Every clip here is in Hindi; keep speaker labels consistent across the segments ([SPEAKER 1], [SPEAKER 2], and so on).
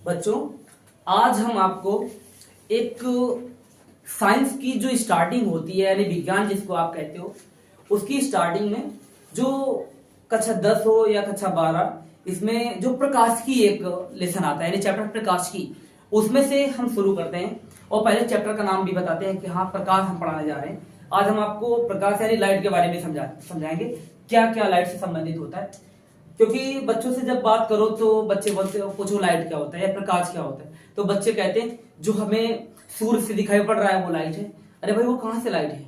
[SPEAKER 1] बच्चों, आज हम आपको एक साइंस की जो स्टार्टिंग होती है यानी विज्ञान जिसको आप कहते हो, उसकी स्टार्टिंग में जो कक्षा 10 हो या कक्षा 12, इसमें जो प्रकाश की एक लेसन आता है यानी चैप्टर प्रकाश की, उसमें से हम शुरू करते हैं। और पहले चैप्टर का नाम भी बताते हैं कि हाँ प्रकाश हम पढ़ाने जा रहे हैं। आज हम आपको प्रकाश यानी लाइट के बारे में समझाएंगे क्या क्या लाइट से संबंधित होता है। क्योंकि बच्चों से जब बात करो तो बच्चे बोलते हो पूछो लाइट क्या होता है या प्रकाश क्या होता है, तो बच्चे कहते हैं जो हमें सूर्य से दिखाई पड़ रहा है वो लाइट है। अरे भाई वो कहाँ से लाइट है?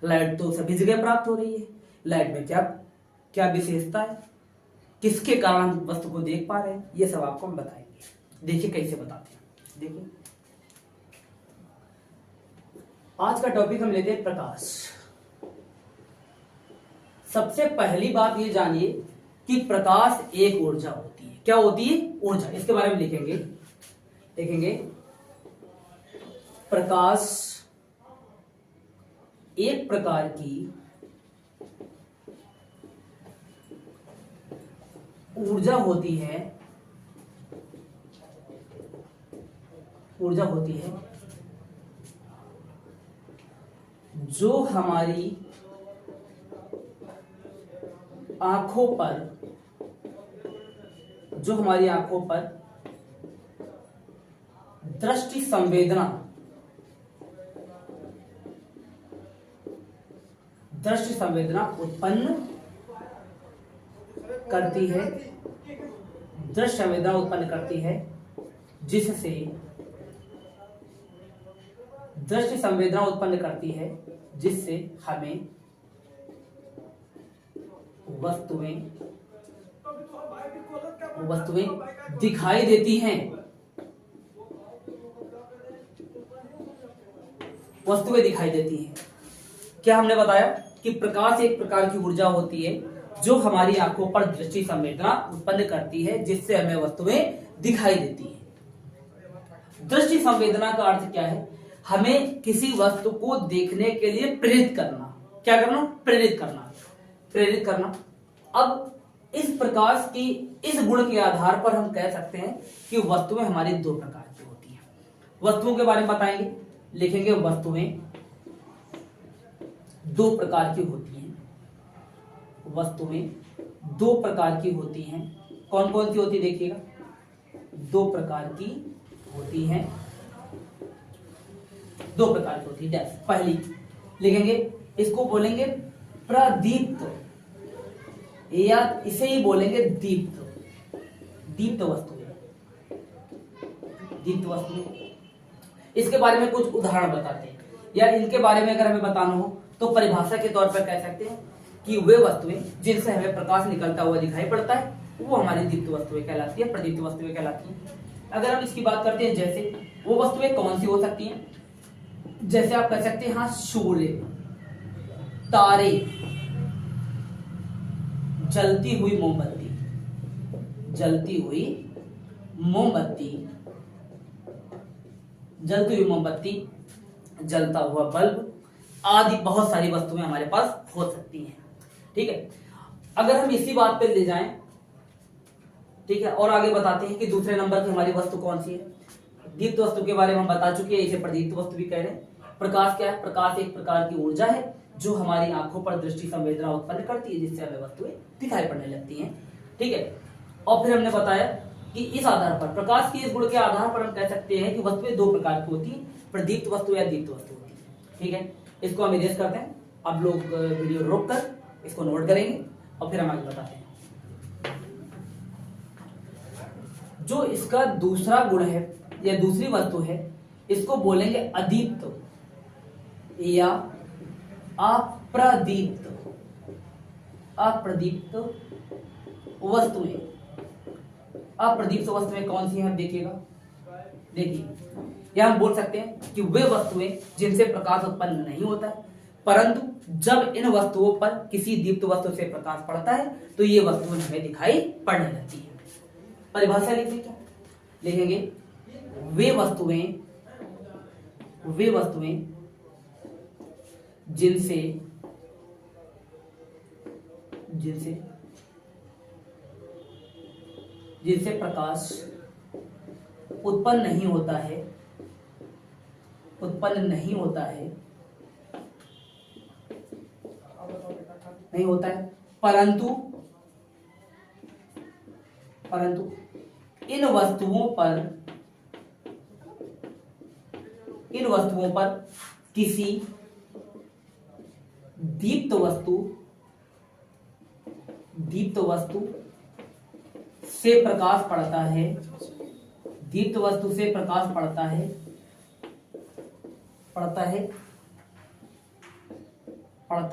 [SPEAKER 1] लाइट तो सभी जगह प्राप्त हो रही है। लाइट में क्या क्या विशेषता है, किसके कारण हम वस्तु को देख पा रहे हैं, ये सब आपको हम बताएंगे। देखिए कैसे बताते हैं। देखिए आज का टॉपिक हम लेते हैं प्रकाश। सबसे पहली बात ये जानिए कि प्रकाश एक ऊर्जा होती है। क्या होती है? ऊर्जा। इसके बारे में देखेंगे प्रकाश एक प्रकार की ऊर्जा होती है जो हमारी आंखों पर दृष्टि संवेदना उत्पन्न करती है। दृश्य संवेदना उत्पन्न करती है जिससे हमें वस्तुएं दिखाई देती हैं। क्या हमने बताया कि प्रकाश एक प्रकार की ऊर्जा होती है जो हमारी आंखों पर दृष्टि संवेदना उत्पन्न करती है जिससे हमें वस्तुएं दिखाई देती हैं। दृष्टि संवेदना का अर्थ क्या है? हमें किसी वस्तु को देखने के लिए प्रेरित करना। क्या करना? प्रेरित करना। अब इस प्रकाश की इस गुण के आधार पर हम कह सकते हैं कि वस्तुएं हमारी दो प्रकार की होती हैं। वस्तुओं के बारे में बताएंगे, लिखेंगे वस्तुएं दो प्रकार की होती हैं। कौन कौन सी होती है देखिएगा, दो प्रकार की होती है। पहली लिखेंगे, इसको बोलेंगे प्रदीप्त या इसे ही बोलेंगे दीप्त वस्तुएं। इसके बारे में कुछ उदाहरण बताते हैं, या इनके बारे में अगर हमें बताना हो तो परिभाषा के तौर पर कह सकते हैं कि वे वस्तुएं जिनसे हमें प्रकाश निकलता हुआ दिखाई पड़ता है वो हमारी दीप्त वस्तुएं कहलाती है, प्रदीप्त वस्तुएं कहलाती हैं। अगर हम इसकी बात करते हैं, जैसे वो वस्तुएं कौन सी हो सकती हैं, जैसे आप कह सकते हैं हाँ सूर्य, तारे, जलती हुई मोमबत्ती, जलता हुआ बल्ब आदि बहुत सारी वस्तुएं हमारे पास हो सकती हैं। ठीक है, अगर हम इसी बात पे ले जाएं, ठीक है, और आगे बताते हैं कि दूसरे नंबर की हमारी वस्तु कौन सी है। दीप्त वस्तु के बारे में हम बता चुके हैं, इसे प्रदीप्त वस्तु भी कह रहे हैं। प्रकाश क्या है? प्रकाश एक प्रकार की ऊर्जा है जो हमारी आंखों पर दृष्टि संवेदना उत्पन्न करती है जिससे हमें वस्तुएं दिखाई पड़ने लगती हैं। ठीक है, और फिर हमने बताया कि इस आधार पर, प्रकाश की इस गुण के आधार पर हम कह सकते हैं कि वस्तुएं दो प्रकार की होती है, प्रदीप्त वस्तु या दीप्त वस्तु होती है। ठीक है, इसको हम इरेज करते हैं। आप लोग वीडियो रोक कर इसको नोट करेंगे और फिर हम आगे बताते हैं। जो इसका दूसरा गुण है या दूसरी वस्तु है, इसको बोलेंगे अदीप्त या अप्रदीप्त वस्तुएं। अप्रदीप्त वस्तुएं कौन सी हैं? देखिए या हम बोल सकते हैं कि वे वस्तुएं जिनसे प्रकाश उत्पन्न नहीं होता है, परंतु जब इन वस्तुओं पर किसी दीप्त वस्तु से प्रकाश पड़ता है तो ये वस्तुएं हमें दिखाई पड़ने लगती है। परिभाषा लिखेंगे वे वस्तुएं जिनसे प्रकाश उत्पन्न नहीं होता है, उत्पन्न नहीं होता है, नहीं होता है, परंतु इन वस्तुओं पर किसी दीप्त वस्तु से प्रकाश पड़ता है, दीप्त वस्तु से प्रकाश पड़ता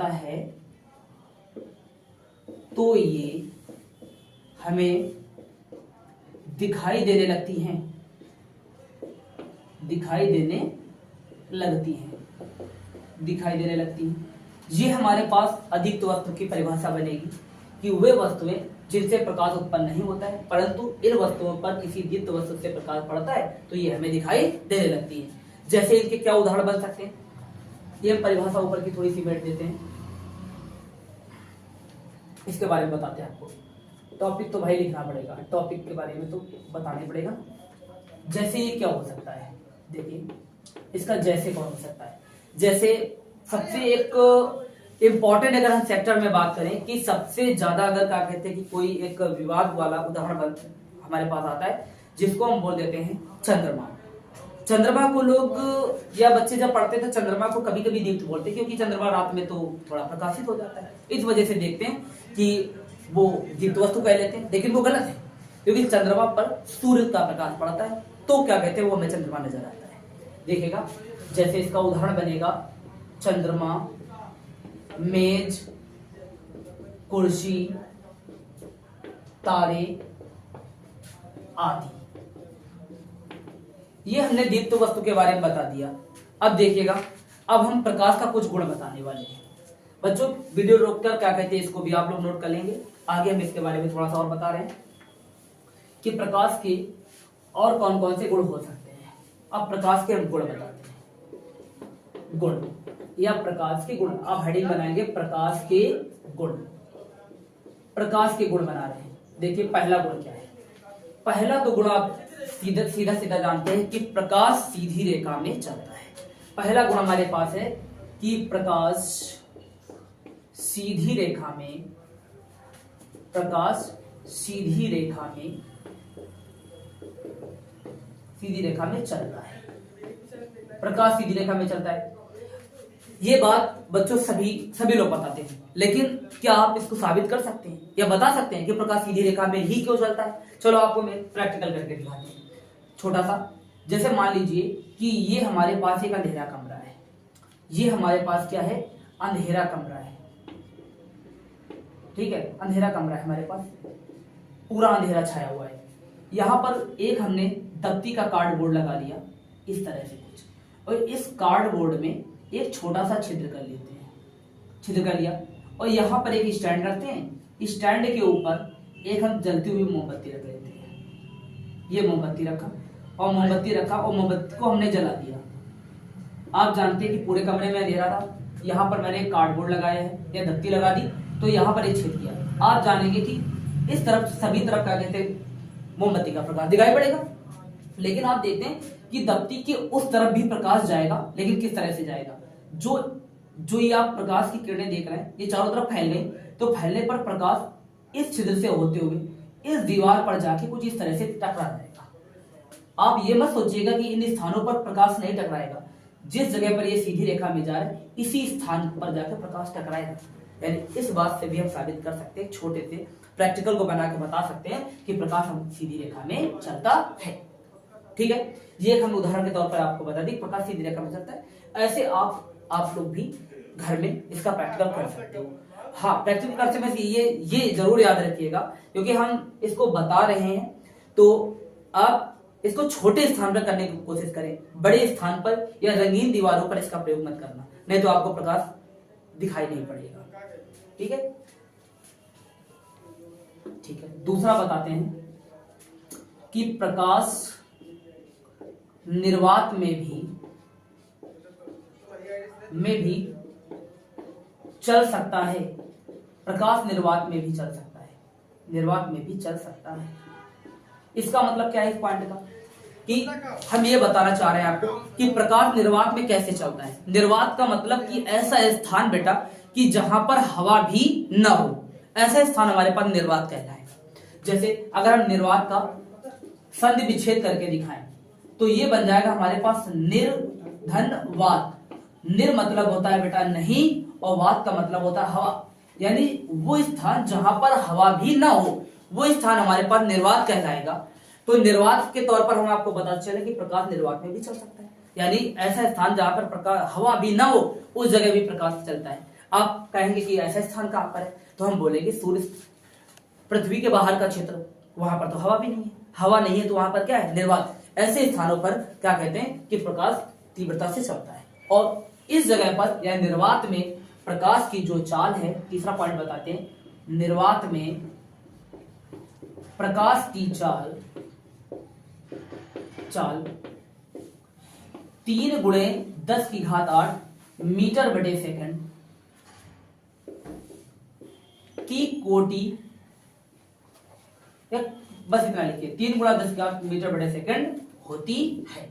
[SPEAKER 1] है तो ये हमें दिखाई देने लगती हैं, दिखाई देने लगती हैं। ये हमारे पास अधिक वस्तु की परिभाषा बनेगी कि वे वस्तुएं जिनसे प्रकाश उत्पन्न नहीं होता है, परंतु इन वस्तुओं पर किसी दीप्त वस्तु से प्रकाश पड़ता है तो ये हमें दिखाई देने लगती है। जैसे इनके क्या उदाहरण बन सकते हैं, ये हम परिभाषा ऊपर की थोड़ी सी बैठ देते हैं, इसके बारे में बताते हैं आपको। टॉपिक तो भाई लिखना पड़ेगा, टॉपिक के बारे में तो बताना पड़ेगा। जैसे ये क्या हो सकता है, देखिए इसका जैसे कौन हो सकता है। जैसे सबसे एक इम्पॉर्टेंट अगर हम सेक्टर में बात करें कि सबसे ज्यादा अगर क्या कहते हैं कि कोई एक विवाद वाला उदाहरण हमारे पास आता है जिसको हम बोल देते हैं चंद्रमा। चंद्रमा को लोग या बच्चे जब पढ़ते थे चंद्रमा को कभी कभी दीप्त बोलते हैं, क्योंकि चंद्रमा रात में तो थोड़ा प्रकाशित हो जाता है, इस वजह से देखते हैं कि वो दीप्त वस्तु कह लेते हैं, लेकिन वो गलत है क्योंकि चंद्रमा पर सूर्य का प्रकाश पड़ता है तो क्या कहते हैं वो हमें चंद्रमा नजर आता है। देखिएगा जैसे इसका उदाहरण बनेगा चंद्रमा, मेज, कुर्सी, तारे आदि। ये हमने दीप्त वस्तु के बारे में बता दिया। अब देखिएगा, अब हम प्रकाश का कुछ गुण बताने वाले हैं। बच्चों वीडियो रोककर क्या कहते हैं इसको भी आप लोग नोट कर लेंगे, आगे हम इसके बारे में थोड़ा सा और बता रहे हैं कि प्रकाश के और कौन कौन से गुण हो सकते हैं। अब प्रकाश के हम गुण बताते हैं, गुण या प्रकाश के गुण। आप हेडिंग बनाएंगे प्रकाश के गुण, प्रकाश के गुण बना रहे हैं। देखिए पहला गुण क्या है, पहला तो गुण आप सीधा जानते हैं कि प्रकाश सीधी रेखा में चलता है। पहला गुण हमारे पास है कि प्रकाश सीधी रेखा में, प्रकाश सीधी रेखा में चलता है, प्रकाश सीधी रेखा में चलता है। ये बात बच्चों सभी लोग बताते हैं, लेकिन क्या आप इसको साबित कर सकते हैं या बता सकते हैं कि प्रकाश सीधी रेखा में ही क्यों चलता है? चलो आपको मैं प्रैक्टिकल करके दिखाते हैं छोटा सा। जैसे मान लीजिए कि ये हमारे पास एक अंधेरा कमरा है, ये हमारे पास क्या है, अंधेरा कमरा है, ठीक है, अंधेरा कमरा है हमारे पास, पूरा अंधेरा छाया हुआ है। यहां पर एक हमने दफ्ती का कार्डबोर्ड लगा लिया इस तरह से कुछ, और इस कार्डबोर्ड में एक छोटा सा छिद्र कर लेते हैं, छिद्र कर लिया, और यहाँ पर एक स्टैंड रखते हैं। स्टैंड के ऊपर एक हम जलती हुई मोमबत्ती रख लेते हैं। ये मोमबत्ती रखा और मोमबत्ती को हमने जला दिया। आप जानते हैं कि पूरे कमरे में अंधेरा था, यहाँ पर मैंने एक कार्डबोर्ड लगाया है या दफ्ती लगा दी, तो यहाँ पर एक छेद किया। आप जानेंगे कि इस तरफ सभी तरफ क्या कहते हैं मोमबत्ती का प्रकाश दिखाई पड़ेगा, लेकिन आप देखते हैं कि दफ्ती के उस तरफ भी प्रकाश जाएगा, लेकिन किस तरह से जाएगा, जो ये आप प्रकाश की किरणें देख रहे हैं ये चारों तरफ फैल गई, तो फैलने पर प्रकाश इस छिद्र से होते हुए इस दीवार पर जाके कुछ इस तरह से टकरा जाएगा। आप ये मत सोचिएगा कि इन स्थानों पर प्रकाश नहीं टकराएगा, जिस जगह पर ये सीधी रेखा में जा रहा है इसी स्थान पर जाकर प्रकाश टकराएगा। यानी इस बात से भी हम साबित कर सकते हैं, छोटे से प्रैक्टिकल को बना के बता सकते हैं कि प्रकाश हम सीधी रेखा में चलता है। ठीक है, ये एक हम उदाहरण के तौर पर आपको बता दें प्रकाश सीधी रेखा में चलता है। ऐसे आप लोग भी घर में इसका प्रैक्टिकल कर सकते हो। हाँ, प्रैक्टिकल करते में ये जरूर याद रखिएगा, क्योंकि हम इसको बता रहे हैं तो आप इसको छोटे स्थान पर करने की कोशिश करें, बड़े स्थान पर या रंगीन दीवारों पर इसका प्रयोग मत करना, नहीं तो आपको प्रकाश दिखाई नहीं पड़ेगा। ठीक है, ठीक है। दूसरा बताते हैं कि प्रकाश निर्वात में भी चल सकता है। प्रकाश निर्वात में भी चल सकता है, निर्वात में भी चल सकता है। इसका मतलब क्या है इस पॉइंट का? कि हम ये बताना चाह रहे हैं आपको कि प्रकाश निर्वात में कैसे चलता है। निर्वात का मतलब कि ऐसा स्थान बेटा कि जहां पर हवा भी न हो, ऐसा स्थान हमारे पास निर्वात कहलाए। जैसे अगर हम निर्वात का संधि विच्छेद करके दिखाएं तो ये बन जाएगा हमारे पास निर्धनवात। निर मतलब होता है बेटा नहीं, और वात का मतलब होता है हवा, यानी वो स्थान जहां पर हवा भी ना हो वो स्थान हमारे पास निर्वात कहलाएगा। तो निर्वात के तौर पर हम आपको बता चले कि प्रकाश निर्वात में भी चल सकता है, यानी ऐसा स्थान जहां पर प्रकाश हवा भी ना हो उस जगह भी प्रकाश चलता है। आप कहेंगे कि ऐसा स्थान कहां पर है, तो हम बोलेंगे सूर्य, पृथ्वी के बाहर का क्षेत्र, वहां पर तो हवा भी नहीं है, हवा नहीं है तो वहां पर क्या है, निर्वात। ऐसे स्थानों पर क्या कहते हैं कि प्रकाश तीव्रता से चलता है। और इस जगह पर या निर्वात में प्रकाश की जो चाल है, तीसरा पॉइंट बताते हैं, निर्वात में प्रकाश की चाल 3 गुणे 10 की घात 8 मीटर बटे सेकंड की कोटि, बस इतना लिखिए, 3 गुणा 10 की घात मीटर बटे सेकंड होती है।